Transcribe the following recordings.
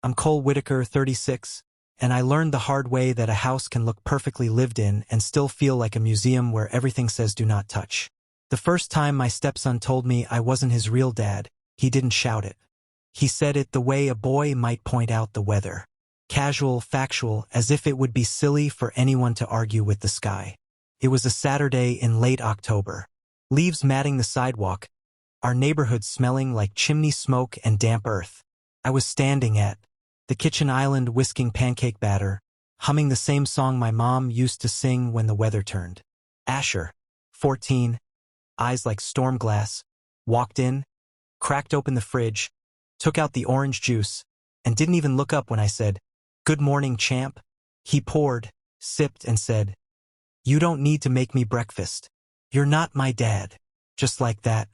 I'm Cole Whitaker, 36, and I learned the hard way that a house can look perfectly lived in and still feel like a museum where everything says do not touch. The first time my stepson told me I wasn't his real dad, he didn't shout it. He said it the way a boy might point out the weather. Casual, factual, as if it would be silly for anyone to argue with the sky. It was a Saturday in late October. Leaves matting the sidewalk, our neighborhood smelling like chimney smoke and damp earth. I was standing at the kitchen island whisking pancake batter, humming the same song my mom used to sing when the weather turned. Asher, 14, eyes like storm glass, walked in, cracked open the fridge, took out the orange juice, and didn't even look up when I said, "Good morning, champ." He poured, sipped, and said, "You don't need to make me breakfast. You're not my dad." Just like that,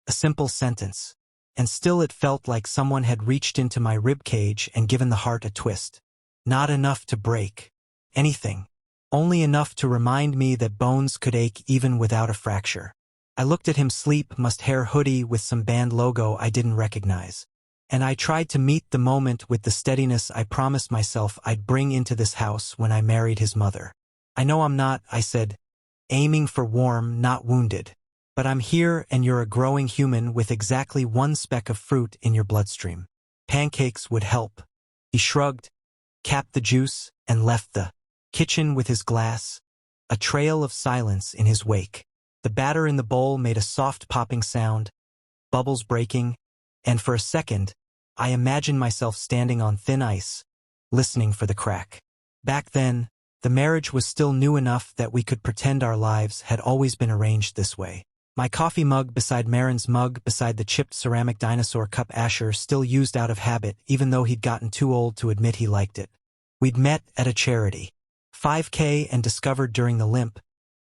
a simple sentence. And still it felt like someone had reached into my ribcage and given the heart a twist. Not enough to break anything, only enough to remind me that bones could ache even without a fracture. I looked at him sleep must-hair hoodie with some band logo I didn't recognize. And I tried to meet the moment with the steadiness I promised myself I'd bring into this house when I married his mother. "I know I'm not," I said, "aiming for warm, not wounded. But I'm here and you're a growing human with exactly one speck of fruit in your bloodstream. Pancakes would help." He shrugged, capped the juice, and left the kitchen with his glass, a trail of silence in his wake. The batter in the bowl made a soft popping sound, bubbles breaking, and for a second, I imagined myself standing on thin ice, listening for the crack. Back then, the marriage was still new enough that we could pretend our lives had always been arranged this way. My coffee mug beside Marin's mug beside the chipped ceramic dinosaur cup Asher still used out of habit even though he'd gotten too old to admit he liked it. We'd met at a charity 5K and discovered during the limp,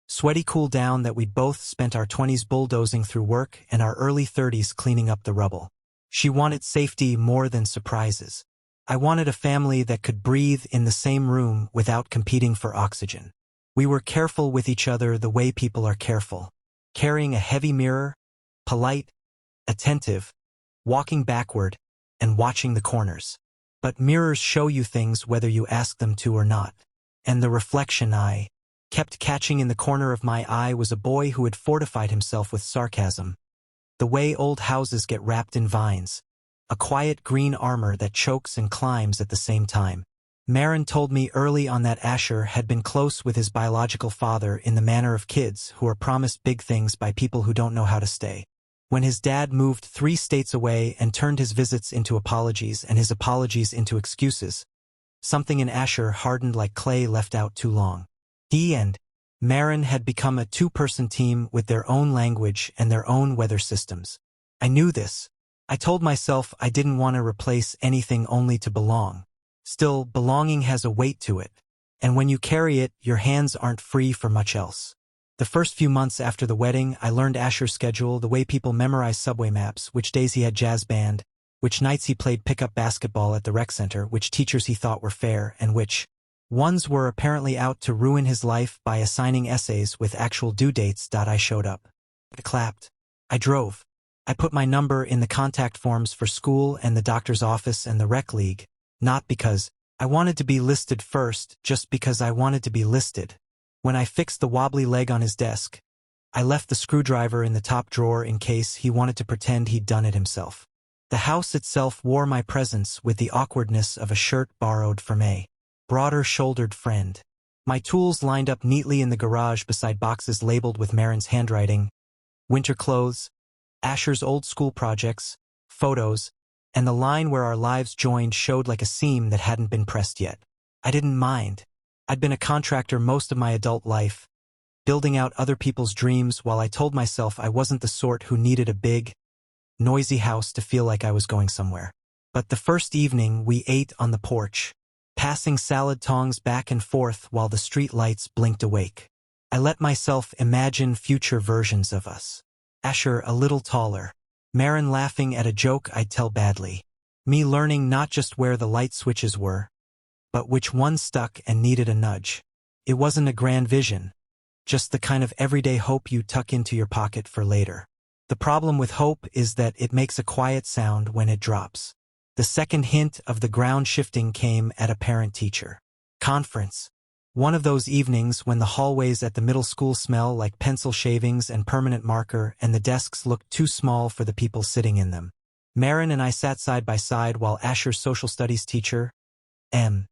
sweaty cool down that we'd both spent our 20s bulldozing through work and our early 30s cleaning up the rubble. She wanted safety more than surprises. I wanted a family that could breathe in the same room without competing for oxygen. We were careful with each other the way people are careful. Carrying a heavy mirror, polite, attentive, walking backward, and watching the corners. But mirrors show you things whether you ask them to or not. And the reflection I kept catching in the corner of my eye was a boy who had fortified himself with sarcasm. The way old houses get wrapped in vines. A quiet green armor that chokes and climbs at the same time. Marin told me early on that Asher had been close with his biological father in the manner of kids who are promised big things by people who don't know how to stay. When his dad moved 3 states away and turned his visits into apologies and his apologies into excuses, something in Asher hardened like clay left out too long. He and Marin had become a 2-person team with their own language and their own weather systems. I knew this. I told myself I didn't want to replace anything only to belong. Still, belonging has a weight to it, and when you carry it, your hands aren't free for much else. The first few months after the wedding, I learned Asher's schedule, the way people memorize subway maps, which days he had jazz band, which nights he played pickup basketball at the rec center, which teachers he thought were fair, and which ones were apparently out to ruin his life by assigning essays with actual due dates. I showed up. I clapped. I drove. I put my number in the contact forms for school and the doctor's office and the rec league. Not because I wanted to be listed first, just because I wanted to be listed. When I fixed the wobbly leg on his desk, I left the screwdriver in the top drawer in case he wanted to pretend he'd done it himself. The house itself wore my presence with the awkwardness of a shirt borrowed from a broader-shouldered friend. My tools lined up neatly in the garage beside boxes labeled with Marin's handwriting, winter clothes, Asher's old school projects, photos, and the line where our lives joined showed like a seam that hadn't been pressed yet. I didn't mind. I'd been a contractor most of my adult life, building out other people's dreams while I told myself I wasn't the sort who needed a big, noisy house to feel like I was going somewhere. But the first evening we ate on the porch, passing salad tongs back and forth while the street lights blinked awake. I let myself imagine future versions of us. Asher a little taller. Marin laughing at a joke I'd tell badly. Me learning not just where the light switches were, but which one stuck and needed a nudge. It wasn't a grand vision, just the kind of everyday hope you tuck into your pocket for later. The problem with hope is that it makes a quiet sound when it drops. The second hint of the ground shifting came at a parent-teacher conference. One of those evenings when the hallways at the middle school smell like pencil shavings and permanent marker and the desks looked too small for the people sitting in them. Marin and I sat side by side while Asher's social studies teacher, M.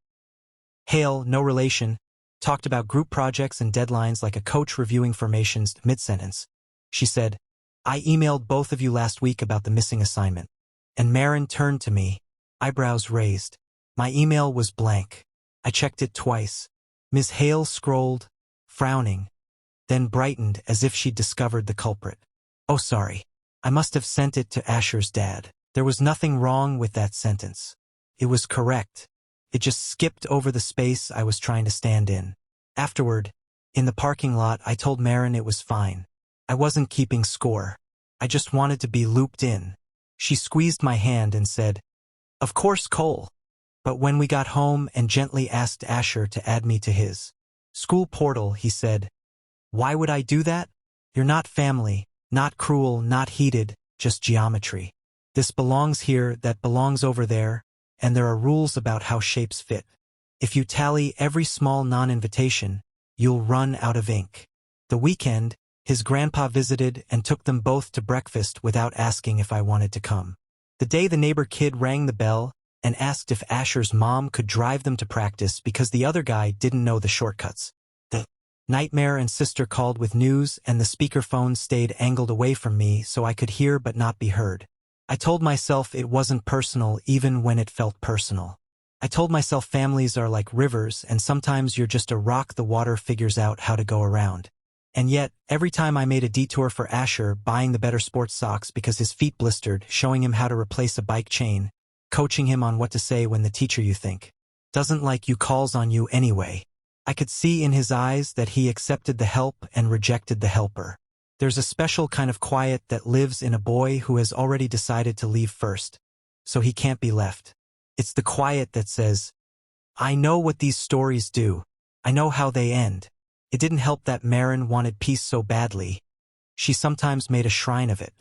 Hale, no relation, talked about group projects and deadlines like a coach reviewing formations mid-sentence. She said, "I emailed both of you last week about the missing assignment." And Marin turned to me, eyebrows raised. My email was blank. I checked it twice. Ms. Hale scrolled, frowning, then brightened as if she'd discovered the culprit. "Oh, sorry. I must have sent it to Asher's dad." There was nothing wrong with that sentence. It was correct. It just skipped over the space I was trying to stand in. Afterward, in the parking lot, I told Marin it was fine. I wasn't keeping score. I just wanted to be looped in. She squeezed my hand and said, "Of course, Cole." But when we got home and gently asked Asher to add me to his school portal, he said, "Why would I do that? You're not family, not cruel, not heated, just geometry. This belongs here, that belongs over there, and there are rules about how shapes fit. If you tally every small non-invitation, you'll run out of ink." The weekend, his grandpa visited and took them both to breakfast without asking if I wanted to come. The day the neighbor kid rang the bell and asked if Asher's mom could drive them to practice because the other guy didn't know the shortcuts. The nightmare and sister called with news, and the speakerphone stayed angled away from me so I could hear but not be heard. I told myself it wasn't personal even when it felt personal. I told myself families are like rivers and sometimes you're just a rock the water figures out how to go around. And yet, every time I made a detour for Asher, buying the better sports socks because his feet blistered, showing him how to replace a bike chain, coaching him on what to say when the teacher you think doesn't like you calls on you anyway, I could see in his eyes that he accepted the help and rejected the helper. There's a special kind of quiet that lives in a boy who has already decided to leave first, so he can't be left. It's the quiet that says, "I know what these stories do. I know how they end." It didn't help that Marin wanted peace so badly. She sometimes made a shrine of it.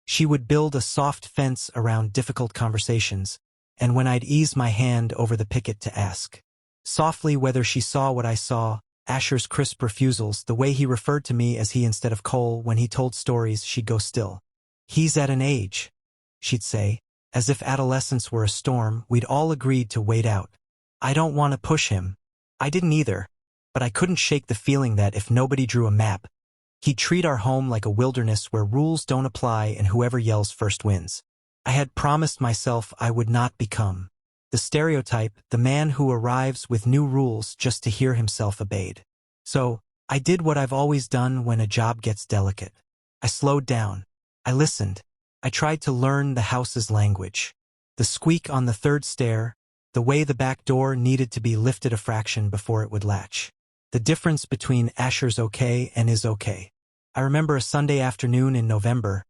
She would build a soft fence around difficult conversations, and when I'd ease my hand over the picket to ask softly whether she saw what I saw, Asher's crisp refusals, the way he referred to me as he instead of Cole when he told stories, she'd go still. "He's at an age," she'd say, as if adolescence were a storm we'd all agreed to wait out. "I don't want to push him." I didn't either, but I couldn't shake the feeling that if nobody drew a map, he'd treat our home like a wilderness where rules don't apply and whoever yells first wins. I had promised myself I would not become the stereotype, the man who arrives with new rules just to hear himself obeyed. So, I did what I've always done when a job gets delicate. I slowed down. I listened. I tried to learn the house's language. The squeak on the third stair, the way the back door needed to be lifted a fraction before it would latch. The difference between Asher's okay and is okay. I remember a Sunday afternoon in November,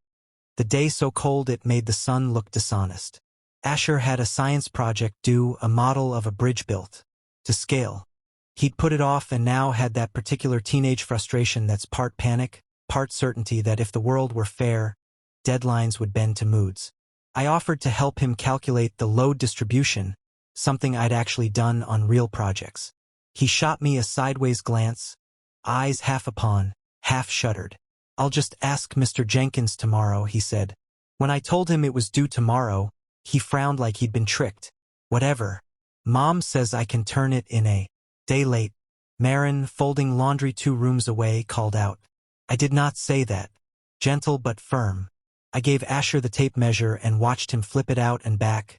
the day so cold it made the sun look dishonest. Asher had a science project due, a model of a bridge built to scale. He'd put it off and now had that particular teenage frustration that's part panic, part certainty that if the world were fair, deadlines would bend to moods. I offered to help him calculate the load distribution, something I'd actually done on real projects. He shot me a sideways glance, eyes half upon, half shuttered. "I'll just ask Mr. Jenkins tomorrow," he said. When I told him it was due tomorrow, he frowned like he'd been tricked. "Whatever. Mom says I can turn it in a day late." Marin, folding laundry 2 rooms away, called out. I did not say that. Gentle but firm. I gave Asher the tape measure and watched him flip it out and back,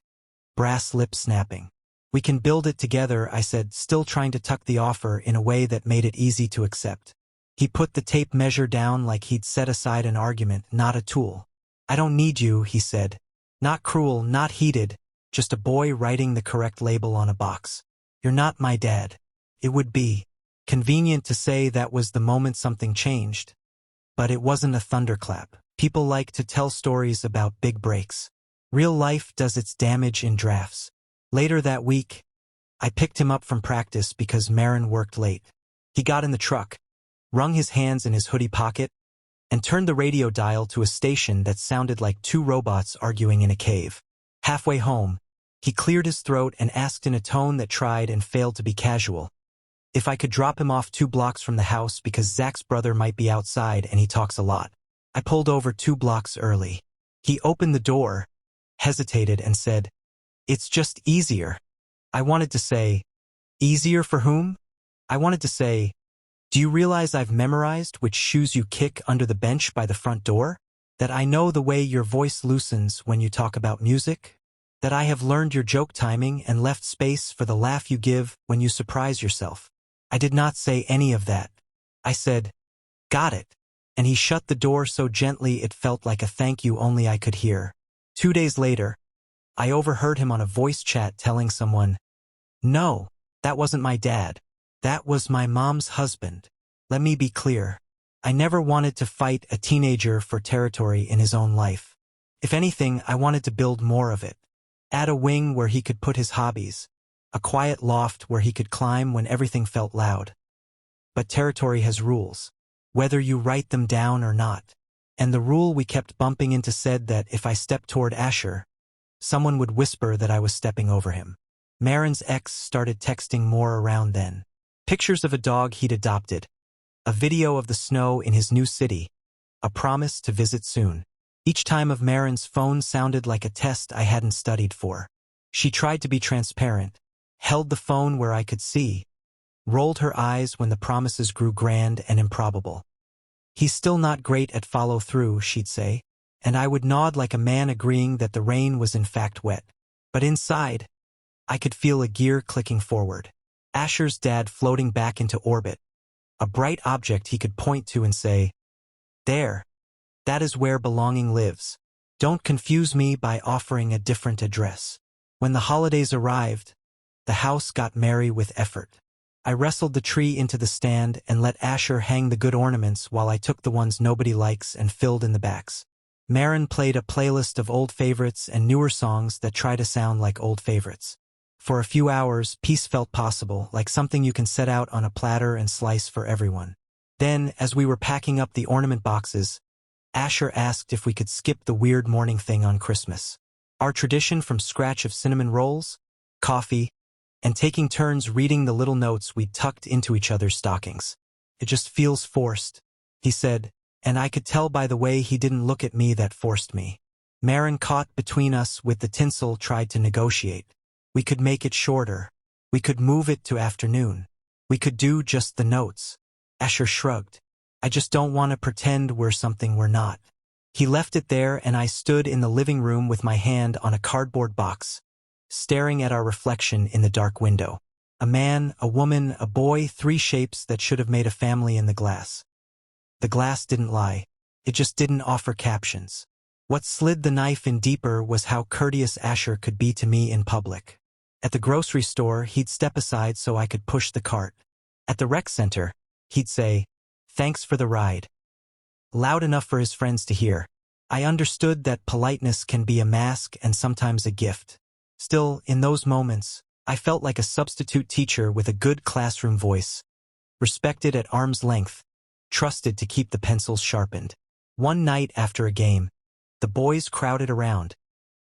brass lips snapping. "We can build it together," I said, still trying to tuck the offer in a way that made it easy to accept. He put the tape measure down like he'd set aside an argument, not a tool. "I don't need you," he said. Not cruel, not heated, just a boy writing the correct label on a box. "You're not my dad." It would be convenient to say that was the moment something changed. But it wasn't a thunderclap. People like to tell stories about big breaks. Real life does its damage in drafts. Later that week, I picked him up from practice because Marin worked late. He got in the truck, wrung his hands in his hoodie pocket, and turned the radio dial to a station that sounded like 2 robots arguing in a cave. Halfway home, He cleared his throat and asked in a tone that tried and failed to be casual if I could drop him off 2 blocks from the house because Zach's brother might be outside and he talks a lot. I pulled over 2 blocks early. He opened the door, hesitated, and said, "It's just easier." I wanted to say, "Easier for whom?" I wanted to say, "Do you realize I've memorized which shoes you kick under the bench by the front door? That I know the way your voice loosens when you talk about music? That I have learned your joke timing and left space for the laugh you give when you surprise yourself?" I did not say any of that. I said, "Got it." And he shut the door so gently it felt like a thank you only I could hear. 2 days later, I overheard him on a voice chat telling someone, "No, that wasn't my dad. That was my mom's husband." Let me be clear. I never wanted to fight a teenager for territory in his own life. If anything, I wanted to build more of it. Add a wing where he could put his hobbies, a quiet loft where he could climb when everything felt loud. But territory has rules, whether you write them down or not. And the rule we kept bumping into said that if I stepped toward Asher, someone would whisper that I was stepping over him. Marin's ex started texting more around then. Pictures of a dog he'd adopted, a video of the snow in his new city, a promise to visit soon. Each time of Marin's phone sounded like a test I hadn't studied for. She tried to be transparent, held the phone where I could see, rolled her eyes when the promises grew grand and improbable. "He's still not great at follow-through," she'd say, and I would nod like a man agreeing that the rain was in fact wet. But inside, I could feel a gear clicking forward. Asher's dad floating back into orbit, a bright object he could point to and say, "There, that is where belonging lives. Don't confuse me by offering a different address." When the holidays arrived, the house got merry with effort. I wrestled the tree into the stand and let Asher hang the good ornaments while I took the ones nobody likes and filled in the backs. Marin played a playlist of old favorites and newer songs that try to sound like old favorites. For a few hours, peace felt possible, like something you can set out on a platter and slice for everyone. Then, as we were packing up the ornament boxes, Asher asked if we could skip the weird morning thing on Christmas. Our tradition from scratch of cinnamon rolls, coffee, and taking turns reading the little notes we'd tucked into each other's stockings. "It just feels forced," he said, and I could tell by the way he didn't look at me that forced me. Marin, caught between us with the tinsel, tried to negotiate. We could make it shorter. We could move it to afternoon. We could do just the notes. Asher shrugged. "I just don't want to pretend we're something we're not." He left it there, and I stood in the living room with my hand on a cardboard box, staring at our reflection in the dark window. A man, a woman, a boy, 3 shapes that should have made a family in the glass. The glass didn't lie. It just didn't offer captions. What slid the knife in deeper was how courteous Asher could be to me in public. At the grocery store, he'd step aside so I could push the cart. At the rec center, he'd say, "Thanks for the ride," loud enough for his friends to hear. I understood that politeness can be a mask and sometimes a gift. Still, in those moments, I felt like a substitute teacher with a good classroom voice, respected at arm's length, trusted to keep the pencils sharpened. One night after a game, the boys crowded around,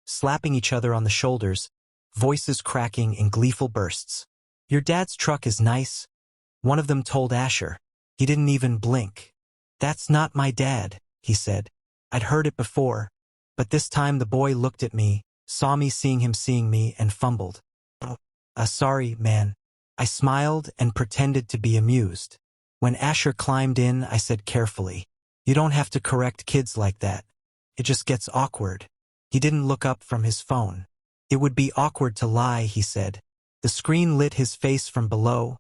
slapping each other on the shoulders, voices cracking in gleeful bursts. "Your dad's truck is nice," one of them told Asher. He didn't even blink. "That's not my dad," he said. I'd heard it before, but this time the boy looked at me, saw me seeing me, and fumbled. Sorry, man." I smiled and pretended to be amused. When Asher climbed in, I said carefully, "You don't have to correct kids like that. It just gets awkward." He didn't look up from his phone. "It would be awkward to lie," he said. The screen lit his face from below,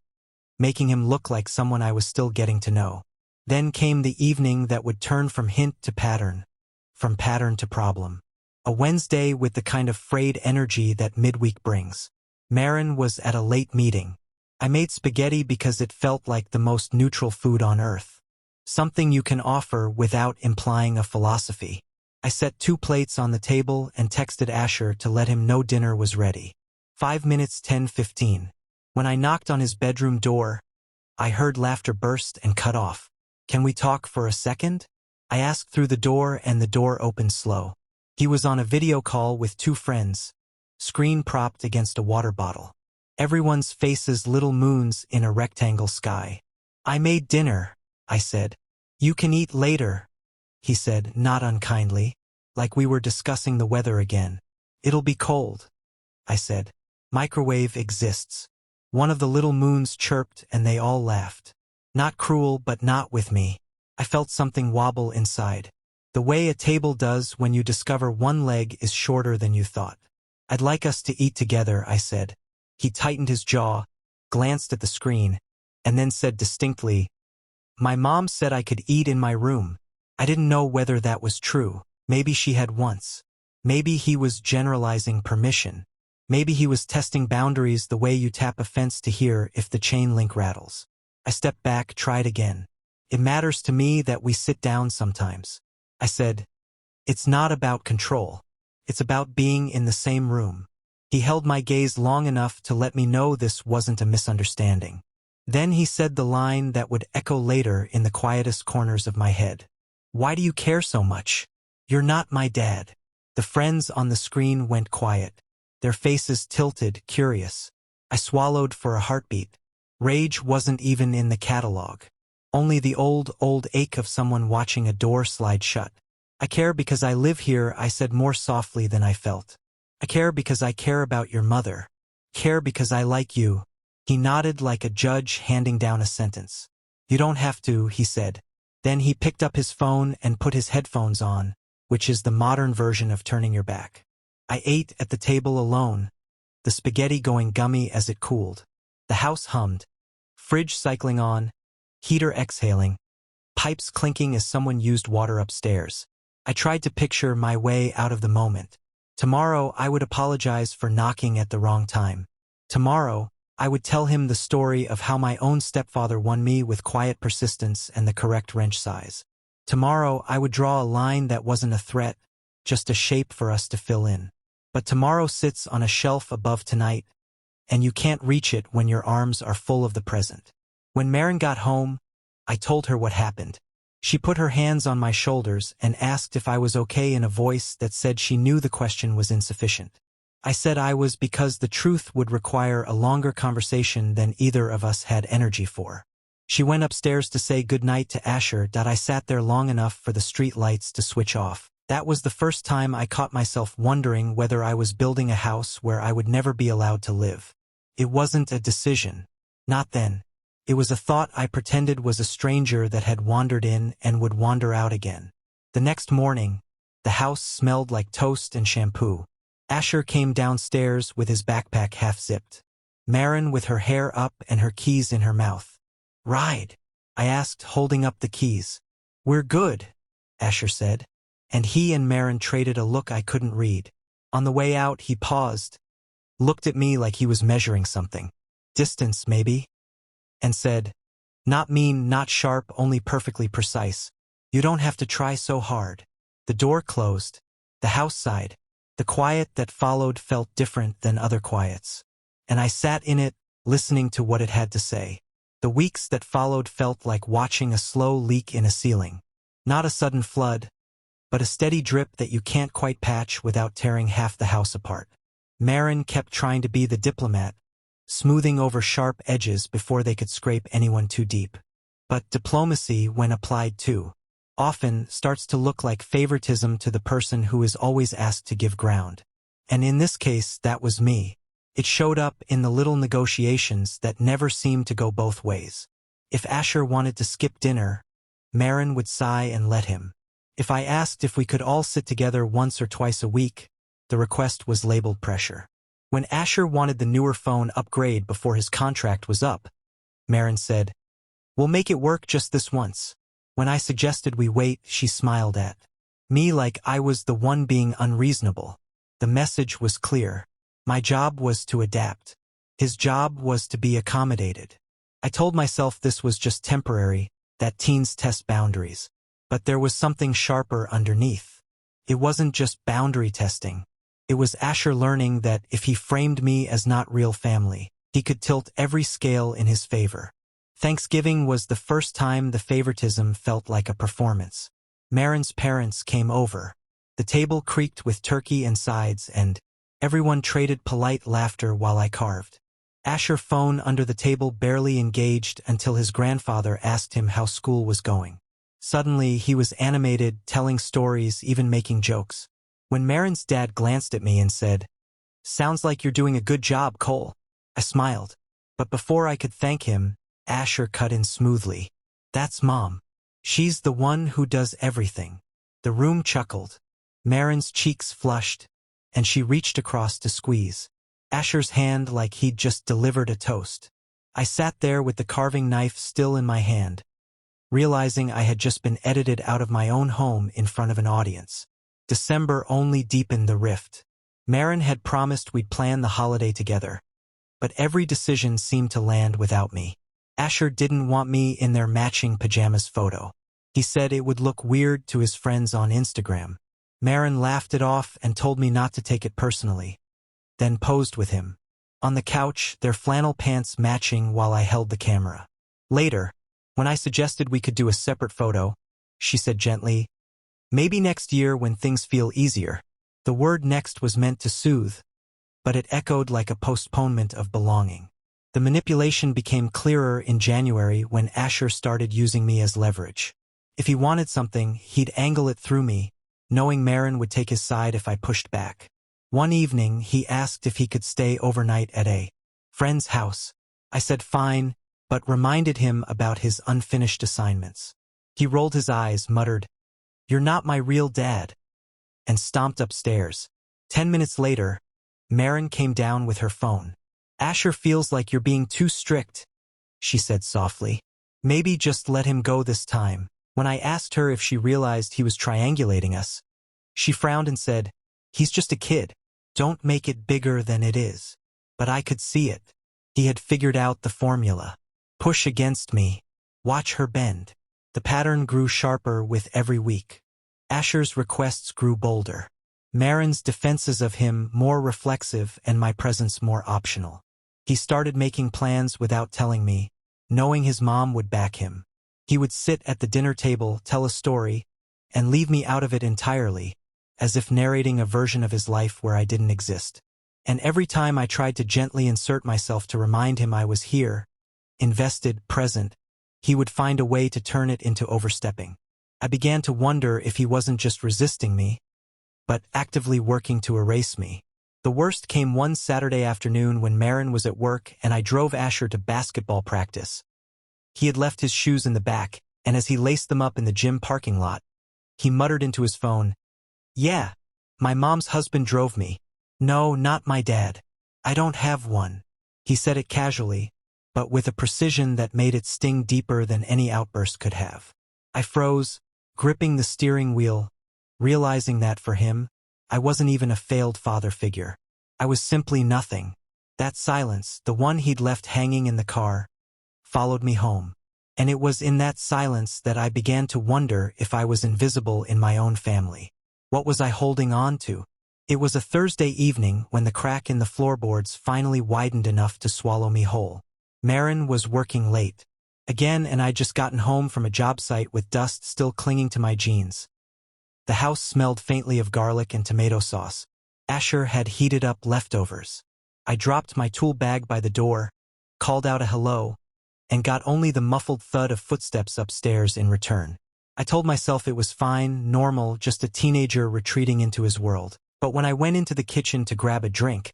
making him look like someone I was still getting to know. Then came the evening that would turn from hint to pattern, from pattern to problem. A Wednesday with the kind of frayed energy that midweek brings. Marin was at a late meeting. I made spaghetti because it felt like the most neutral food on earth. Something you can offer without implying a philosophy. I set 2 plates on the table and texted Asher to let him know dinner was ready. 5 minutes 10:15. When I knocked on his bedroom door, I heard laughter burst and cut off. "Can we talk for a second?" I asked through the door, and the door opened slow. He was on a video call with 2 friends, screen propped against a water bottle. Everyone's faces little moons in a rectangle sky. I made dinner, I said. You can eat later, he said, not unkindly, like we were discussing the weather again. It'll be cold, I said. Microwave exists. One of the little moons chirped and they all laughed. Not cruel, but not with me. I felt something wobble inside. The way a table does when you discover one leg is shorter than you thought. I'd like us to eat together, I said. He tightened his jaw, glanced at the screen, and then said distinctly, My mom said I could eat in my room. I didn't know whether that was true. Maybe she had once. Maybe he was generalizing permission. Maybe he was testing boundaries the way you tap a fence to hear if the chain link rattles. I stepped back, tried again. It matters to me that we sit down sometimes. I said, It's not about control. It's about being in the same room. He held my gaze long enough to let me know this wasn't a misunderstanding. Then he said the line that would echo later in the quietest corners of my head. Why do you care so much? You're not my dad. The friends on the screen went quiet. Their faces tilted, curious. I swallowed for a heartbeat. Rage wasn't even in the catalog. Only the old ache of someone watching a door slide shut. I care because I live here, I said more softly than I felt. I care because I care about your mother. Care because I like you. He nodded like a judge handing down a sentence. You don't have to, he said. Then he picked up his phone and put his headphones on, which is the modern version of turning your back. I ate at the table alone, the spaghetti going gummy as it cooled. The house hummed, fridge cycling on, heater exhaling, pipes clinking as someone used water upstairs. I tried to picture my way out of the moment. Tomorrow I would apologize for knocking at the wrong time. Tomorrow I would tell him the story of how my own stepfather won me with quiet persistence and the correct wrench size. Tomorrow I would draw a line that wasn't a threat, just a shape for us to fill in. But tomorrow sits on a shelf above tonight, and you can't reach it when your arms are full of the present. When Maren got home, I told her what happened. She put her hands on my shoulders and asked if I was okay in a voice that said she knew the question was insufficient. I said I was because the truth would require a longer conversation than either of us had energy for. She went upstairs to say goodnight to Asher. I sat there long enough for the street lights to switch off. That was the first time I caught myself wondering whether I was building a house where I would never be allowed to live. It wasn't a decision. Not then. It was a thought I pretended was a stranger that had wandered in and would wander out again. The next morning, the house smelled like toast and shampoo. Asher came downstairs with his backpack half-zipped. Maren with her hair up and her keys in her mouth. Ride? I asked, holding up the keys. We're good, Asher said. And he and Maren traded a look I couldn't read. On the way out, he paused, looked at me like he was measuring something. Distance, maybe? And said, Not mean, not sharp, only perfectly precise. You don't have to try so hard. The door closed. The house sighed. The quiet that followed felt different than other quiets. And I sat in it, listening to what it had to say. The weeks that followed felt like watching a slow leak in a ceiling. Not a sudden flood, but a steady drip that you can't quite patch without tearing half the house apart. Maren kept trying to be the diplomat, smoothing over sharp edges before they could scrape anyone too deep. But diplomacy, when applied to, often starts to look like favoritism to the person who is always asked to give ground. And in this case, that was me. It showed up in the little negotiations that never seemed to go both ways. If Asher wanted to skip dinner, Maren would sigh and let him. If I asked if we could all sit together once or twice a week, the request was labeled pressure. When Asher wanted the newer phone upgrade before his contract was up, Maren said, We'll make it work just this once. When I suggested we wait, she smiled at me like I was the one being unreasonable. The message was clear. My job was to adapt. His job was to be accommodated. I told myself this was just temporary, that teens test boundaries. But there was something sharper underneath. It wasn't just boundary testing. It was Asher learning that if he framed me as not real family, he could tilt every scale in his favor. Thanksgiving was the first time the favoritism felt like a performance. Maren's parents came over. The table creaked with turkey and sides, and Everyone traded polite laughter while I carved. Asher's phone under the table barely engaged until his grandfather asked him how school was going. Suddenly, he was animated, telling stories, even making jokes. When Marin's dad glanced at me and said, "Sounds like you're doing a good job, Cole," I smiled. But before I could thank him, Asher cut in smoothly. "That's Mom. She's the one who does everything." The room chuckled. Marin's cheeks flushed, and she reached across to squeeze Asher's hand like he'd just delivered a toast. I sat there with the carving knife still in my hand, realizing I had just been edited out of my own home in front of an audience. December only deepened the rift. Marin had promised we'd plan the holiday together, but every decision seemed to land without me. Asher didn't want me in their matching pajamas photo. He said it would look weird to his friends on Instagram. Marin laughed it off and told me not to take it personally, then posed with him on the couch, their flannel pants matching while I held the camera. Later, when I suggested we could do a separate photo, she said gently, "Maybe next year when things feel easier." The word next was meant to soothe, but it echoed like a postponement of belonging. The manipulation became clearer in January when Asher started using me as leverage. If he wanted something, he'd angle it through me, knowing Marin would take his side if I pushed back. One evening, he asked if he could stay overnight at a friend's house. I said fine, but reminded him about his unfinished assignments. He rolled his eyes, muttered, "You're not my real dad," and stomped upstairs. 10 minutes later, Marin came down with her phone. "Asher feels like you're being too strict," she said softly. "Maybe just let him go this time." When I asked her if she realized he was triangulating us, she frowned and said, "He's just a kid. Don't make it bigger than it is." But I could see it. He had figured out the formula. Push against me. Watch her bend. The pattern grew sharper with every week. Asher's requests grew bolder. Marin's defenses of him more reflexive and my presence more optional. He started making plans without telling me, knowing his mom would back him. He would sit at the dinner table, tell a story, and leave me out of it entirely, as if narrating a version of his life where I didn't exist. And every time I tried to gently insert myself to remind him I was here, invested, present, he would find a way to turn it into overstepping. I began to wonder if he wasn't just resisting me, but actively working to erase me. The worst came one Saturday afternoon when Marin was at work and I drove Asher to basketball practice. He had left his shoes in the back, and as he laced them up in the gym parking lot, he muttered into his phone, "Yeah, my mom's husband drove me." "No, not my dad. I don't have one." He said it casually, but with a precision that made it sting deeper than any outburst could have. I froze, gripping the steering wheel, realizing that for him, I wasn't even a failed father figure. I was simply nothing. That silence, the one he'd left hanging in the car, followed me home. And it was in that silence that I began to wonder if I was invisible in my own family. What was I holding on to? It was a Thursday evening when the crack in the floorboards finally widened enough to swallow me whole. Marin was working late again, and I'd just gotten home from a job site with dust still clinging to my jeans. The house smelled faintly of garlic and tomato sauce. Asher had heated up leftovers. I dropped my tool bag by the door, called out a hello, and got only the muffled thud of footsteps upstairs in return. I told myself it was fine, normal, just a teenager retreating into his world. But when I went into the kitchen to grab a drink,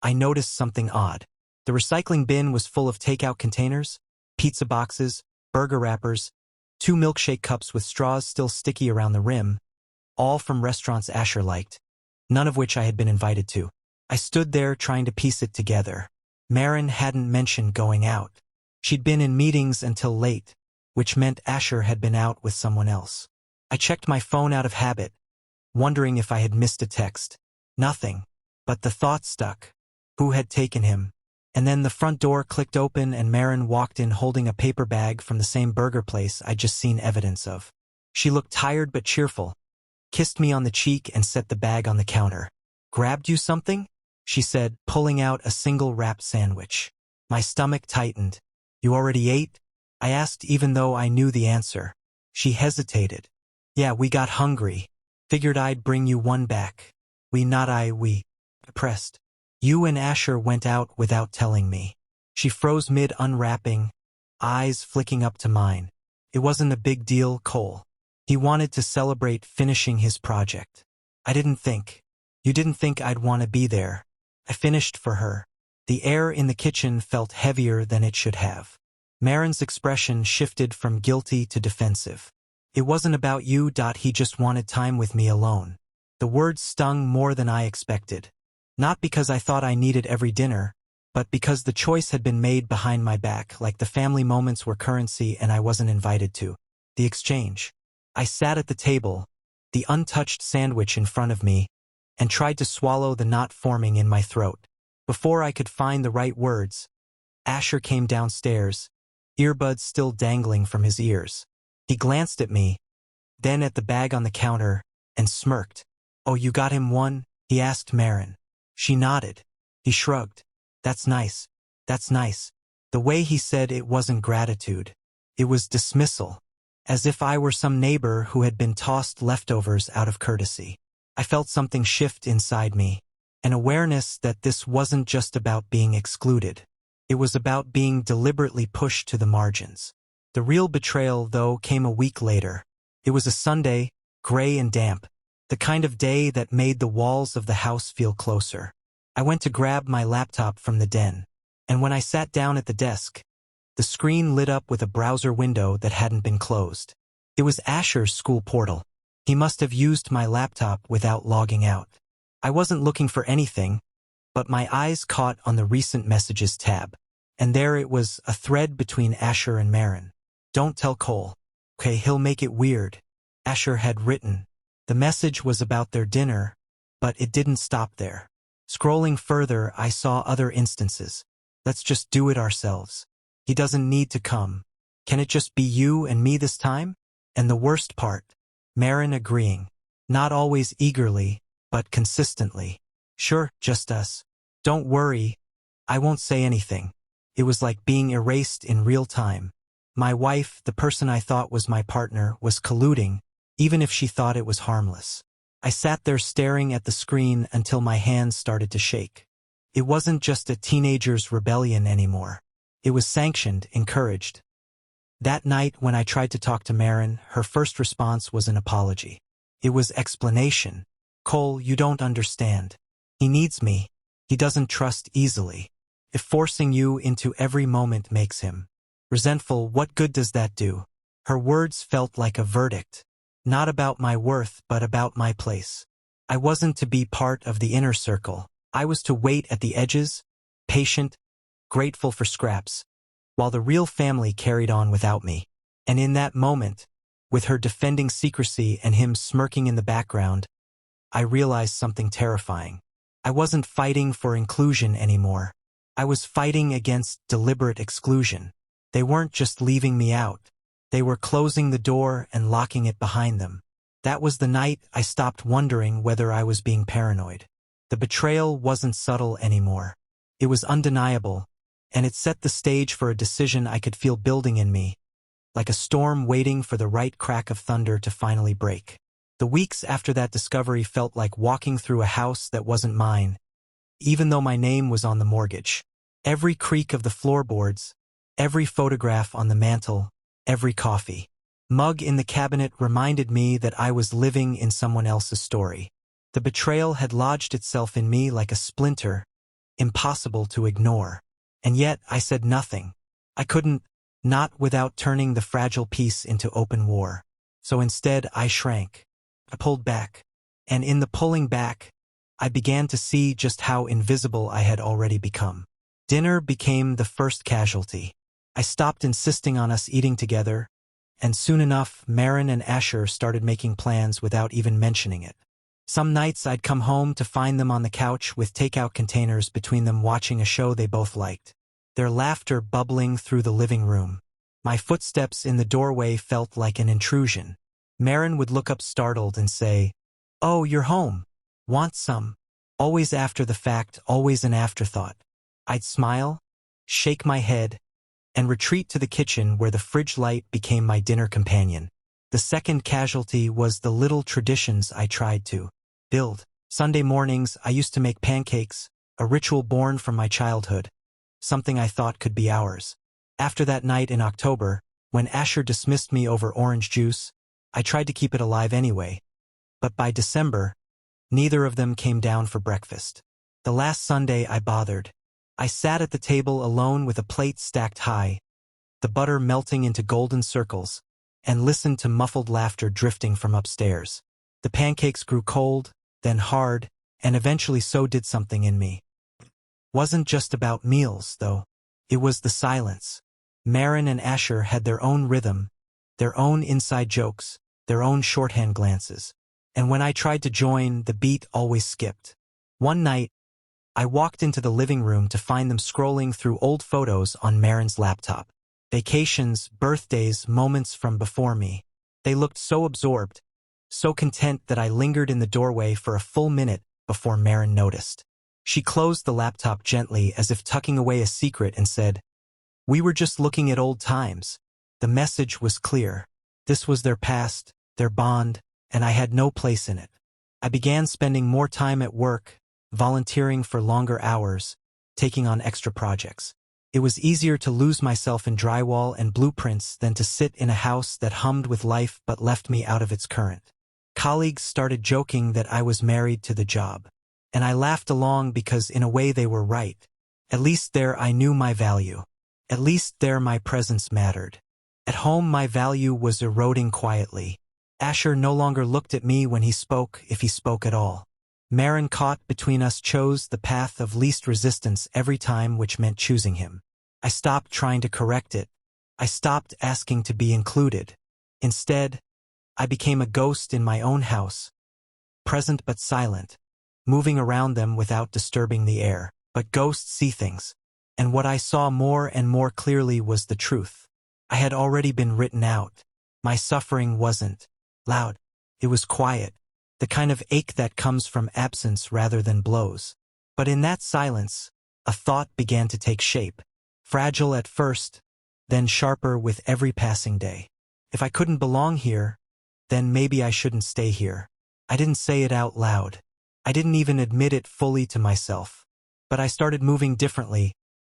I noticed something odd. The recycling bin was full of takeout containers, pizza boxes, burger wrappers, 2 milkshake cups with straws still sticky around the rim, all from restaurants Asher liked, none of which I had been invited to. I stood there trying to piece it together. Marin hadn't mentioned going out. She'd been in meetings until late, which meant Asher had been out with someone else. I checked my phone out of habit, wondering if I had missed a text. Nothing. But the thought stuck. Who had taken him? And then the front door clicked open and Marin walked in holding a paper bag from the same burger place I'd just seen evidence of. She looked tired but cheerful, kissed me on the cheek and set the bag on the counter. "Grabbed you something?" she said, pulling out a single wrapped sandwich. My stomach tightened. "You already ate?" I asked even though I knew the answer. She hesitated. "Yeah, we got hungry. Figured I'd bring you one back." We. Depressed. You and Asher went out without telling me. She froze mid-unwrapping, eyes flicking up to mine. It wasn't a big deal, Cole. He wanted to celebrate finishing his project. I didn't think. You didn't think I'd want to be there. I finished for her. The air in the kitchen felt heavier than it should have. Marin's expression shifted from guilty to defensive. It wasn't about you. He just wanted time with me alone. The words stung more than I expected. Not because I thought I needed every dinner, but because the choice had been made behind my back, like the family moments were currency and I wasn't invited to. The exchange. I sat at the table, the untouched sandwich in front of me, and tried to swallow the knot forming in my throat. Before I could find the right words, Asher came downstairs, earbuds still dangling from his ears. He glanced at me, then at the bag on the counter, and smirked. "Oh, you got him one?" he asked Marin. She nodded. He shrugged. That's nice. That's nice." The way he said it wasn't gratitude. It was dismissal, as if I were some neighbor who had been tossed leftovers out of courtesy. I felt something shift inside me, an awareness that this wasn't just about being excluded. It was about being deliberately pushed to the margins. The real betrayal, though, came a week later. It was a Sunday, gray and damp, the kind of day that made the walls of the house feel closer. I went to grab my laptop from the den, and when I sat down at the desk, the screen lit up with a browser window that hadn't been closed. It was Asher's school portal. He must have used my laptop without logging out. I wasn't looking for anything, but my eyes caught on the recent messages tab, and there it was, a thread between Asher and Marin. "Don't tell Cole. Okay, he'll make it weird," Asher had written. The message was about their dinner, but it didn't stop there. Scrolling further, I saw other instances. "Let's just do it ourselves. He doesn't need to come. Can it just be you and me this time?" And the worst part, Marin agreeing. Not always eagerly, but consistently. "Sure, just us. Don't worry. I won't say anything." It was like being erased in real time. My wife, the person I thought was my partner, was colluding, even if she thought it was harmless. I sat there staring at the screen until my hands started to shake. It wasn't just a teenager's rebellion anymore. It was sanctioned, encouraged. That night, when I tried to talk to Marin, her first response was an apology. It was explanation. "Cole, you don't understand. He needs me. He doesn't trust easily. If forcing you into every moment makes him resentful, what good does that do?" Her words felt like a verdict. Not about my worth, but about my place. I wasn't to be part of the inner circle. I was to wait at the edges, patient, grateful for scraps, while the real family carried on without me. And in that moment, with her defending secrecy and him smirking in the background, I realized something terrifying. I wasn't fighting for inclusion anymore. I was fighting against deliberate exclusion. They weren't just leaving me out. They were closing the door and locking it behind them. That was the night I stopped wondering whether I was being paranoid. The betrayal wasn't subtle anymore. It was undeniable, and it set the stage for a decision I could feel building in me, like a storm waiting for the right crack of thunder to finally break. The weeks after that discovery felt like walking through a house that wasn't mine, even though my name was on the mortgage. Every creak of the floorboards, every photograph on the mantel, every coffee mug in the cabinet reminded me that I was living in someone else's story. The betrayal had lodged itself in me like a splinter, impossible to ignore. And yet I said nothing. I couldn't, not without turning the fragile peace into open war. So instead I shrank. I pulled back. And in the pulling back, I began to see just how invisible I had already become. Dinner became the first casualty. I stopped insisting on us eating together, and soon enough, Marin and Asher started making plans without even mentioning it. Some nights I'd come home to find them on the couch with takeout containers between them watching a show they both liked, their laughter bubbling through the living room. My footsteps in the doorway felt like an intrusion. Marin would look up startled and say, "Oh, you're home. Want some?" Always after the fact, always an afterthought. I'd smile, shake my head, and retreat to the kitchen where the fridge light became my dinner companion. The second casualty was the little traditions I tried to build. Sunday mornings, I used to make pancakes, a ritual born from my childhood, something I thought could be ours. After that night in October, when Asher dismissed me over orange juice, I tried to keep it alive anyway. But by December, neither of them came down for breakfast. The last Sunday I bothered. I sat at the table alone with a plate stacked high, the butter melting into golden circles, and listened to muffled laughter drifting from upstairs. The pancakes grew cold, then hard, and eventually so did something in me. Wasn't just about meals, though. It was the silence. Maren and Asher had their own rhythm, their own inside jokes, their own shorthand glances. And when I tried to join, the beat always skipped. One night, I walked into the living room to find them scrolling through old photos on Maren's laptop. Vacations, birthdays, moments from before me. They looked so absorbed, so content that I lingered in the doorway for a full minute before Maren noticed. She closed the laptop gently as if tucking away a secret and said, "We were just looking at old times." The message was clear. This was their past, their bond, and I had no place in it. I began spending more time at work, volunteering for longer hours, taking on extra projects. It was easier to lose myself in drywall and blueprints than to sit in a house that hummed with life but left me out of its current. Colleagues started joking that I was married to the job, and I laughed along because in a way they were right. At least there I knew my value. At least there my presence mattered. At home my value was eroding quietly. Asher no longer looked at me when he spoke, if he spoke at all. Maren, caught between us, chose the path of least resistance every time, which meant choosing him. I stopped trying to correct it. I stopped asking to be included. Instead, I became a ghost in my own house, present but silent, moving around them without disturbing the air. But ghosts see things, and what I saw more and more clearly was the truth. I had already been written out. My suffering wasn't loud. It was quiet, the kind of ache that comes from absence rather than blows. But in that silence, a thought began to take shape, fragile at first, then sharper with every passing day. If I couldn't belong here, then maybe I shouldn't stay here. I didn't say it out loud. I didn't even admit it fully to myself. But I started moving differently,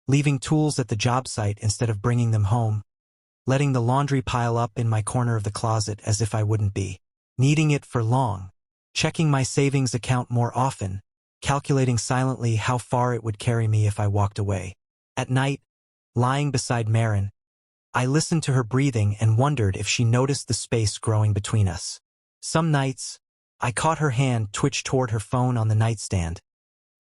leaving tools at the job site instead of bringing them home, letting the laundry pile up in my corner of the closet as if I wouldn't be needing it for long, checking my savings account more often, calculating silently how far it would carry me if I walked away. At night, lying beside Maren, I listened to her breathing and wondered if she noticed the space growing between us. Some nights, I caught her hand twitch toward her phone on the nightstand,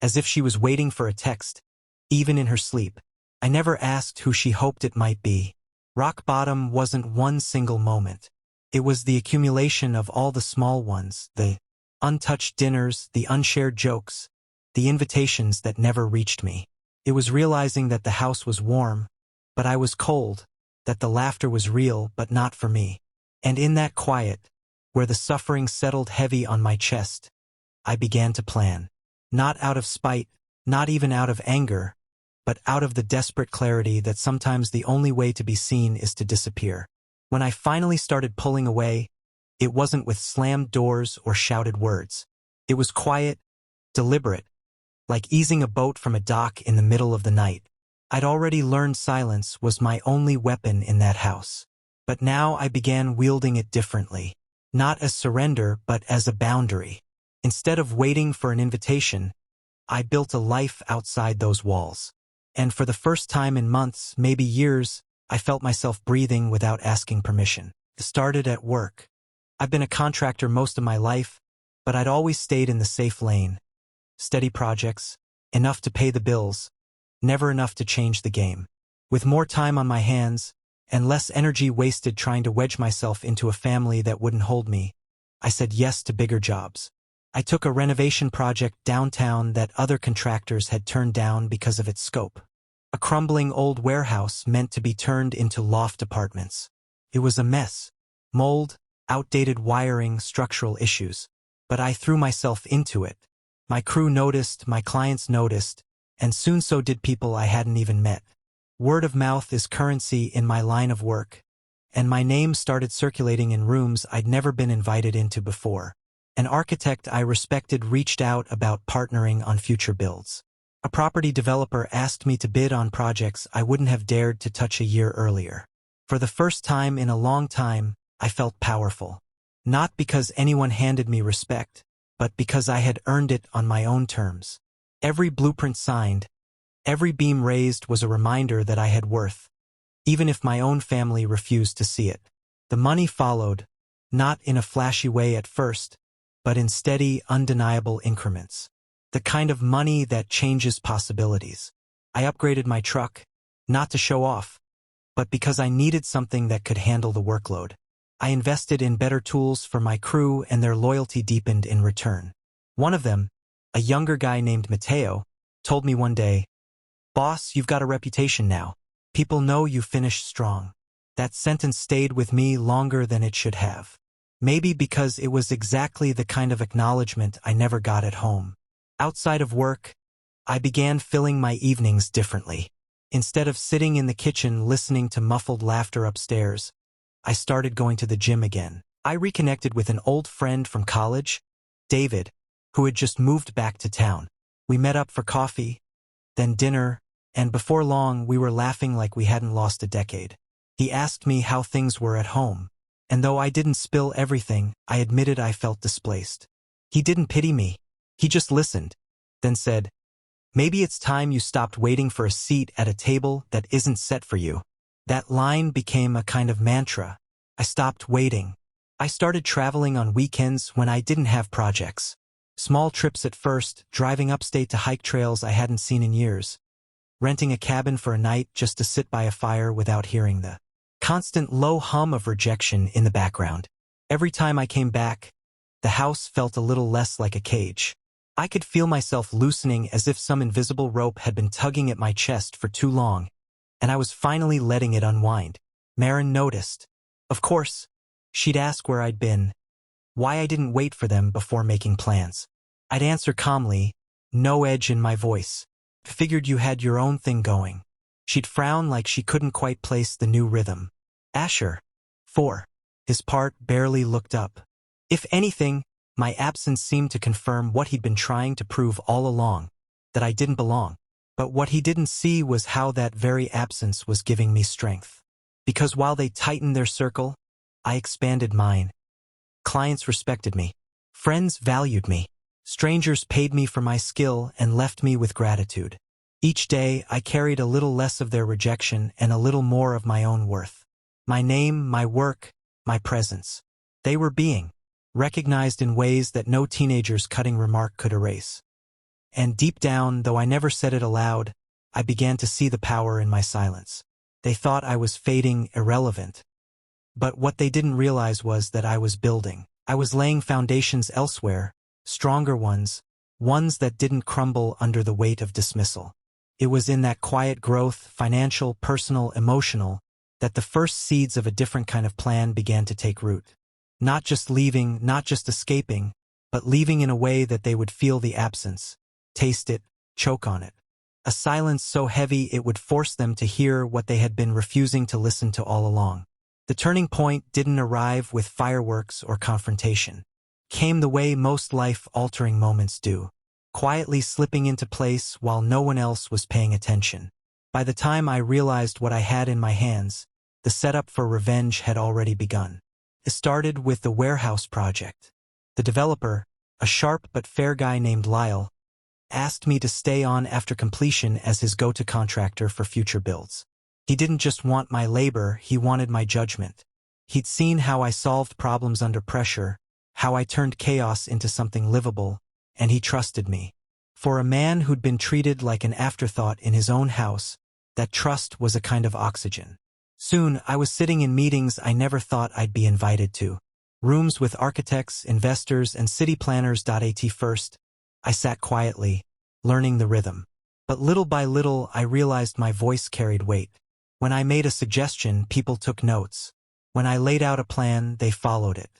as if she was waiting for a text, even in her sleep. I never asked who she hoped it might be. Rock bottom wasn't one single moment. It was the accumulation of all the small ones, the untouched dinners, the unshared jokes, the invitations that never reached me. It was realizing that the house was warm, but I was cold, that the laughter was real but not for me. And in that quiet, where the suffering settled heavy on my chest, I began to plan. Not out of spite, not even out of anger, but out of the desperate clarity that sometimes the only way to be seen is to disappear. When I finally started pulling away, it wasn't with slammed doors or shouted words. It was quiet, deliberate, like easing a boat from a dock in the middle of the night. I'd already learned silence was my only weapon in that house. But now I began wielding it differently. Not as surrender, but as a boundary. Instead of waiting for an invitation, I built a life outside those walls. And for the first time in months, maybe years, I felt myself breathing without asking permission. It started at work. I've been a contractor most of my life, but I'd always stayed in the safe lane. Steady projects, enough to pay the bills, never enough to change the game. With more time on my hands, and less energy wasted trying to wedge myself into a family that wouldn't hold me, I said yes to bigger jobs. I took a renovation project downtown that other contractors had turned down because of its scope. A crumbling old warehouse meant to be turned into loft apartments. It was a mess. Mold, outdated wiring, structural issues. But I threw myself into it. My crew noticed, my clients noticed, and soon so did people I hadn't even met. Word of mouth is currency in my line of work, and my name started circulating in rooms I'd never been invited into before. An architect I respected reached out about partnering on future builds. A property developer asked me to bid on projects I wouldn't have dared to touch a year earlier. For the first time in a long time, I felt powerful. Not because anyone handed me respect, but because I had earned it on my own terms. Every blueprint signed, every beam raised was a reminder that I had worth, even if my own family refused to see it. The money followed, not in a flashy way at first, but in steady, undeniable increments. The kind of money that changes possibilities. I upgraded my truck, not to show off, but because I needed something that could handle the workload. I invested in better tools for my crew and their loyalty deepened in return. One of them, a younger guy named Matteo, told me one day, "Boss, you've got a reputation now. People know you finished strong." That sentence stayed with me longer than it should have. Maybe because it was exactly the kind of acknowledgement I never got at home. Outside of work, I began filling my evenings differently. Instead of sitting in the kitchen listening to muffled laughter upstairs, I started going to the gym again. I reconnected with an old friend from college, David, who had just moved back to town. We met up for coffee, then dinner, and before long we were laughing like we hadn't lost a decade. He asked me how things were at home, and though I didn't spill everything, I admitted I felt displaced. He didn't pity me. He just listened, then said, "Maybe it's time you stopped waiting for a seat at a table that isn't set for you." That line became a kind of mantra. I stopped waiting. I started traveling on weekends when I didn't have projects. Small trips at first, driving upstate to hike trails I hadn't seen in years. Renting a cabin for a night just to sit by a fire without hearing the constant low hum of rejection in the background. Every time I came back, the house felt a little less like a cage. I could feel myself loosening as if some invisible rope had been tugging at my chest for too long, and I was finally letting it unwind. Marin noticed. Of course, she'd ask where I'd been, why I didn't wait for them before making plans. I'd answer calmly, no edge in my voice. "Figured you had your own thing going." She'd frown like she couldn't quite place the new rhythm. "Asher." 4. His part barely looked up. If anything, my absence seemed to confirm what he'd been trying to prove all along, that I didn't belong. But what he didn't see was how that very absence was giving me strength. Because while they tightened their circle, I expanded mine. Clients respected me. Friends valued me. Strangers paid me for my skill and left me with gratitude. Each day, I carried a little less of their rejection and a little more of my own worth. My name, my work, my presence. They were being recognized in ways that no teenager's cutting remark could erase. And deep down, though I never said it aloud, I began to see the power in my silence. They thought I was fading, irrelevant. But what they didn't realize was that I was building. I was laying foundations elsewhere, stronger ones that didn't crumble under the weight of dismissal. It was in that quiet growth, financial, personal, emotional, that the first seeds of a different kind of plan began to take root. Not just leaving, not just escaping, but leaving in a way that they would feel the absence, taste it, choke on it. A silence so heavy it would force them to hear what they had been refusing to listen to all along. The turning point didn't arrive with fireworks or confrontation. Came the way most life-altering moments do, quietly slipping into place while no one else was paying attention. By the time I realized what I had in my hands, the setup for revenge had already begun. It started with the warehouse project. The developer, a sharp but fair guy named Lyle, asked me to stay on after completion as his go-to contractor for future builds. He didn't just want my labor, he wanted my judgment. He'd seen how I solved problems under pressure, how I turned chaos into something livable, and he trusted me. For a man who'd been treated like an afterthought in his own house, that trust was a kind of oxygen. Soon, I was sitting in meetings I never thought I'd be invited to. Rooms with architects, investors, and city planners. At first, I sat quietly, learning the rhythm. But little by little, I realized my voice carried weight. When I made a suggestion, people took notes. When I laid out a plan, they followed it.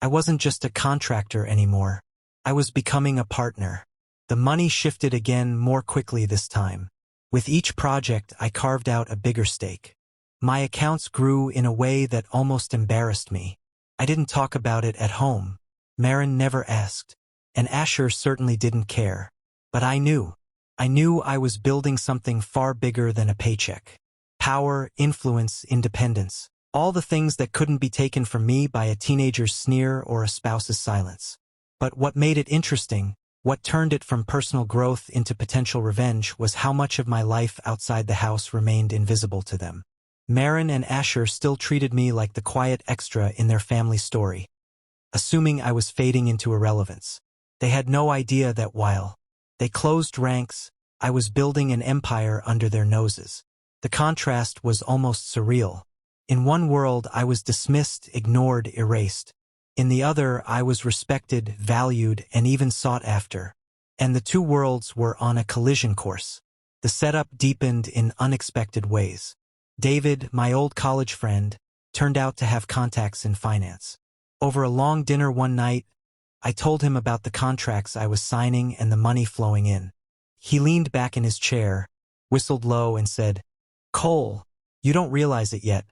I wasn't just a contractor anymore. I was becoming a partner. The money shifted again more quickly this time. With each project, I carved out a bigger stake. My accounts grew in a way that almost embarrassed me. I didn't talk about it at home, Marin never asked, and Asher certainly didn't care. But I knew. I knew I was building something far bigger than a paycheck. Power, influence, independence. All the things that couldn't be taken from me by a teenager's sneer or a spouse's silence. But what made it interesting, what turned it from personal growth into potential revenge, was how much of my life outside the house remained invisible to them. Marin and Asher still treated me like the quiet extra in their family story, assuming I was fading into irrelevance. They had no idea that while they closed ranks, I was building an empire under their noses. The contrast was almost surreal. In one world, I was dismissed, ignored, erased. In the other, I was respected, valued, and even sought after. And the two worlds were on a collision course. The setup deepened in unexpected ways. David, my old college friend, turned out to have contacts in finance. Over a long dinner one night, I told him about the contracts I was signing and the money flowing in. He leaned back in his chair, whistled low, and said, "Cole, you don't realize it yet,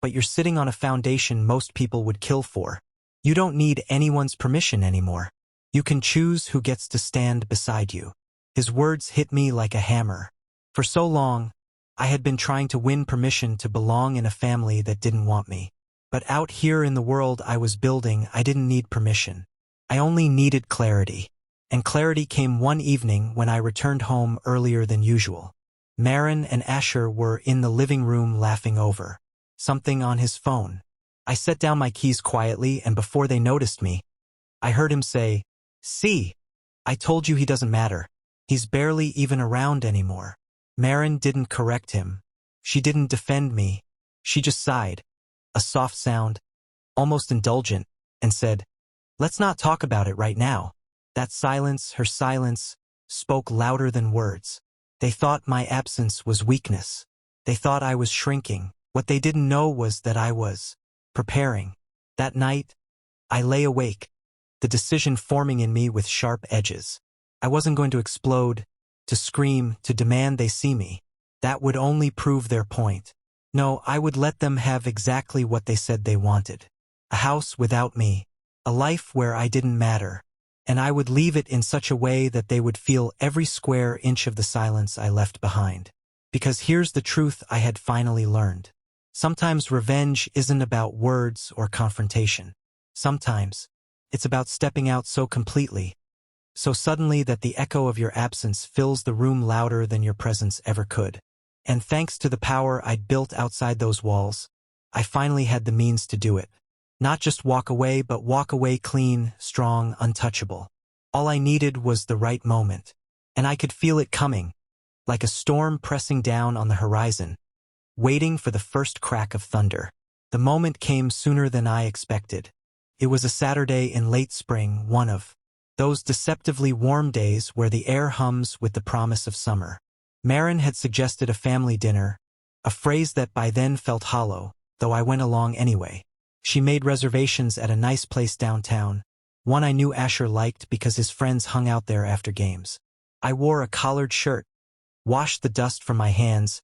but you're sitting on a foundation most people would kill for. You don't need anyone's permission anymore. You can choose who gets to stand beside you." His words hit me like a hammer. For so long, I had been trying to win permission to belong in a family that didn't want me. But out here in the world I was building, I didn't need permission. I only needed clarity. And clarity came one evening when I returned home earlier than usual. Marin and Asher were in the living room laughing over something on his phone. I set down my keys quietly, and before they noticed me, I heard him say, "See, I told you he doesn't matter. He's barely even around anymore." Marin didn't correct him. She didn't defend me. She just sighed, a soft sound, almost indulgent, and said, "Let's not talk about it right now." That silence, her silence, spoke louder than words. They thought my absence was weakness. They thought I was shrinking. What they didn't know was that I was preparing. That night, I lay awake, the decision forming in me with sharp edges. I wasn't going to explode, to scream, to demand they see me. That would only prove their point. No, I would let them have exactly what they said they wanted. A house without me, a life where I didn't matter, and I would leave it in such a way that they would feel every square inch of the silence I left behind. Because here's the truth I had finally learned. Sometimes revenge isn't about words or confrontation. Sometimes it's about stepping out so completely, so suddenly that the echo of your absence fills the room louder than your presence ever could. And thanks to the power I'd built outside those walls, I finally had the means to do it. Not just walk away, but walk away clean, strong, untouchable. All I needed was the right moment. And I could feel it coming, like a storm pressing down on the horizon, waiting for the first crack of thunder. The moment came sooner than I expected. It was a Saturday in late spring, one of those deceptively warm days where the air hums with the promise of summer. Marin had suggested a family dinner, a phrase that by then felt hollow, though I went along anyway. She made reservations at a nice place downtown, one I knew Asher liked because his friends hung out there after games. I wore a collared shirt, washed the dust from my hands,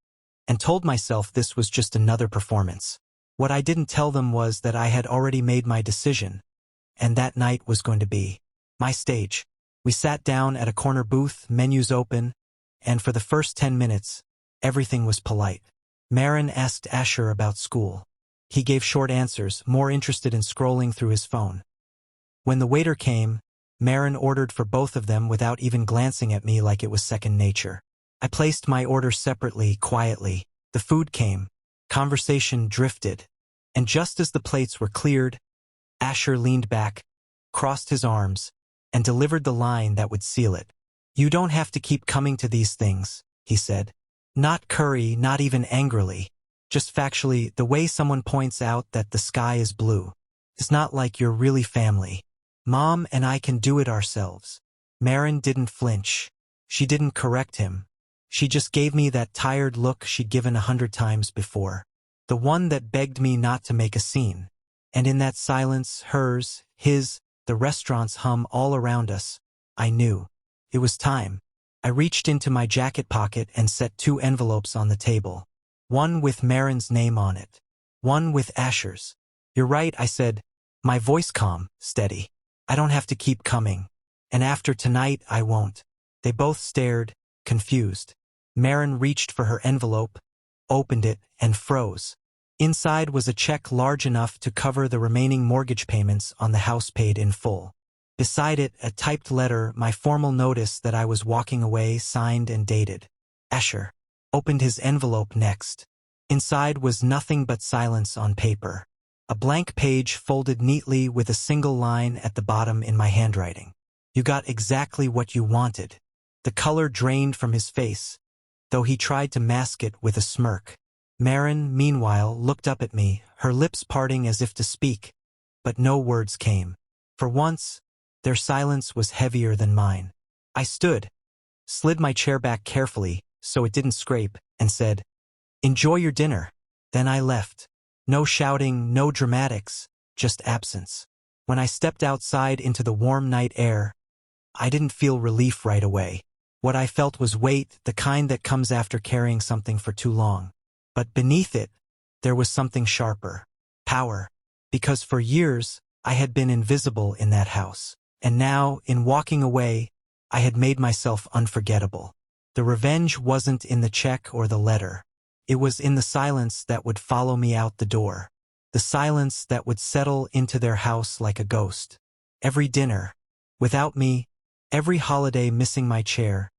and told myself this was just another performance. What I didn't tell them was that I had already made my decision, and that night was going to be my stage. We sat down at a corner booth, menus open, and for the first 10 minutes, everything was polite. Marin asked Asher about school. He gave short answers, more interested in scrolling through his phone. When the waiter came, Marin ordered for both of them without even glancing at me like it was second nature. I placed my order separately, quietly. The food came. Conversation drifted. And just as the plates were cleared, Asher leaned back, crossed his arms, and delivered the line that would seal it. "You don't have to keep coming to these things," he said. Not curry, not even angrily. Just factually, the way someone points out that the sky is blue. It's not like you're really family. Mom and I can do it ourselves. Marin didn't flinch. She didn't correct him. She just gave me that tired look she'd given 100 times before. The one that begged me not to make a scene. And in that silence, hers, his, the restaurant's hum all around us, I knew. It was time. I reached into my jacket pocket and set 2 envelopes on the table. One with Marin's name on it. One with Asher's. "You're right," I said, my voice calm, steady. I don't have to keep coming. And after tonight, I won't. They both stared, confused. Maren reached for her envelope, opened it, and froze. Inside was a check large enough to cover the remaining mortgage payments on the house paid in full. Beside it, a typed letter, my formal notice that I was walking away, signed and dated. Asher opened his envelope next. Inside was nothing but silence on paper. A blank page folded neatly with a single line at the bottom in my handwriting. You got exactly what you wanted. The color drained from his face, though he tried to mask it with a smirk. Maren, meanwhile, looked up at me, her lips parting as if to speak, but no words came. For once, their silence was heavier than mine. I stood, slid my chair back carefully so it didn't scrape, and said, "Enjoy your dinner." Then I left. No shouting, no dramatics, just absence. When I stepped outside into the warm night air, I didn't feel relief right away. What I felt was weight, the kind that comes after carrying something for too long. But beneath it, there was something sharper. Power. Because for years, I had been invisible in that house. And now, in walking away, I had made myself unforgettable. The revenge wasn't in the check or the letter. It was in the silence that would follow me out the door. The silence that would settle into their house like a ghost. Every dinner, without me, every holiday missing my chair,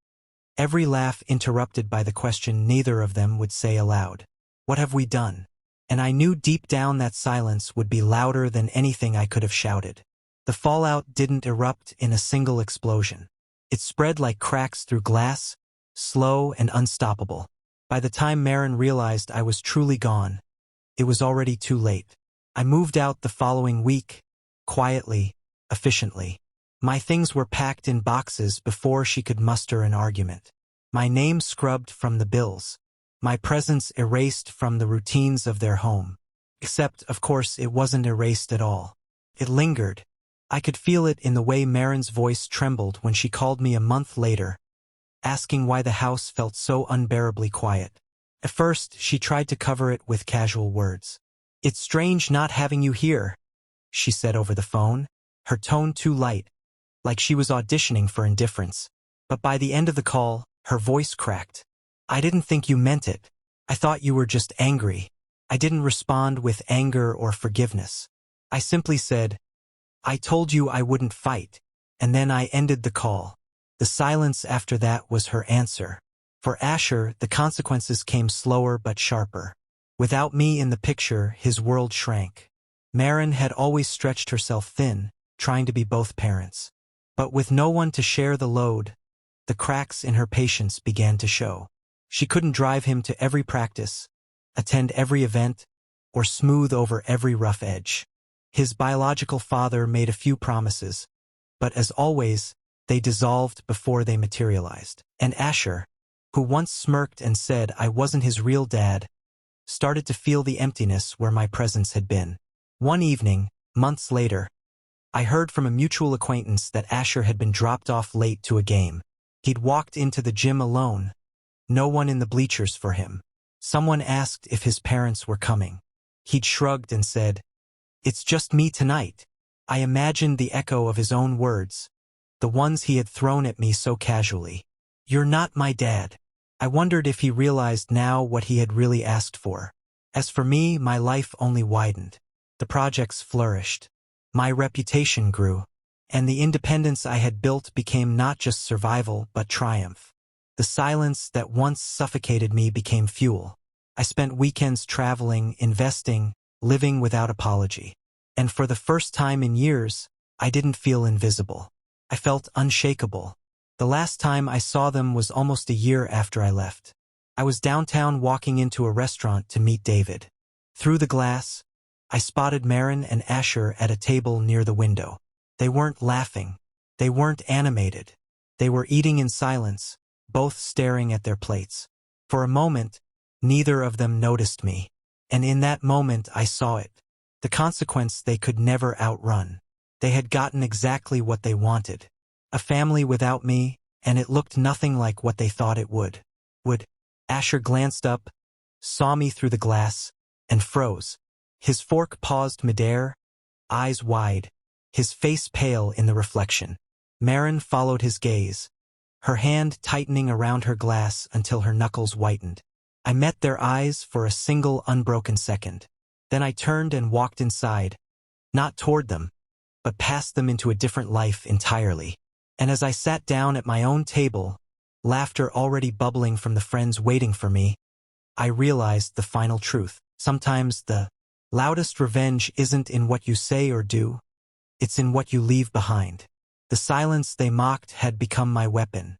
every laugh interrupted by the question neither of them would say aloud. What have we done? And I knew deep down that silence would be louder than anything I could have shouted. The fallout didn't erupt in a single explosion. It spread like cracks through glass, slow and unstoppable. By the time Maren realized I was truly gone, it was already too late. I moved out the following week, quietly, efficiently. My things were packed in boxes before she could muster an argument. My name scrubbed from the bills. My presence erased from the routines of their home. Except, of course, it wasn't erased at all. It lingered. I could feel it in the way Maren's voice trembled when she called me a month later, asking why the house felt so unbearably quiet. At first, she tried to cover it with casual words. "It's strange not having you here," she said over the phone, her tone too light, like she was auditioning for indifference. But by the end of the call, her voice cracked. "I didn't think you meant it. I thought you were just angry." I didn't respond with anger or forgiveness. I simply said, "I told you I wouldn't fight," and then I ended the call. The silence after that was her answer. For Asher, the consequences came slower but sharper. Without me in the picture, his world shrank. Maren had always stretched herself thin, trying to be both parents. But with no one to share the load, the cracks in her patience began to show. She couldn't drive him to every practice, attend every event, or smooth over every rough edge. His biological father made a few promises, but as always, they dissolved before they materialized. And Asher, who once smirked and said I wasn't his real dad, started to feel the emptiness where my presence had been. One evening, months later, I heard from a mutual acquaintance that Asher had been dropped off late to a game. He'd walked into the gym alone, no one in the bleachers for him. Someone asked if his parents were coming. He'd shrugged and said, "It's just me tonight." I imagined the echo of his own words, the ones he had thrown at me so casually. "You're not my dad." I wondered if he realized now what he had really asked for. As for me, my life only widened. The projects flourished. My reputation grew. And the independence I had built became not just survival but triumph. The silence that once suffocated me became fuel. I spent weekends traveling, investing, living without apology. And for the first time in years, I didn't feel invisible. I felt unshakable. The last time I saw them was almost a year after I left. I was downtown walking into a restaurant to meet David. Through the glass, I spotted Maren and Asher at a table near the window. They weren't laughing. They weren't animated. They were eating in silence, both staring at their plates. For a moment, neither of them noticed me. And in that moment I saw it. The consequence they could never outrun. They had gotten exactly what they wanted. A family without me, and it looked nothing like what they thought it would. Asher glanced up, saw me through the glass, and froze. His fork paused midair, eyes wide, his face pale in the reflection. Marin followed his gaze, her hand tightening around her glass until her knuckles whitened. I met their eyes for a single unbroken second. Then I turned and walked inside, not toward them, but past them into a different life entirely. And as I sat down at my own table, laughter already bubbling from the friends waiting for me, I realized the final truth. Sometimes the loudest revenge isn't in what you say or do, it's in what you leave behind. The silence they mocked had become my weapon,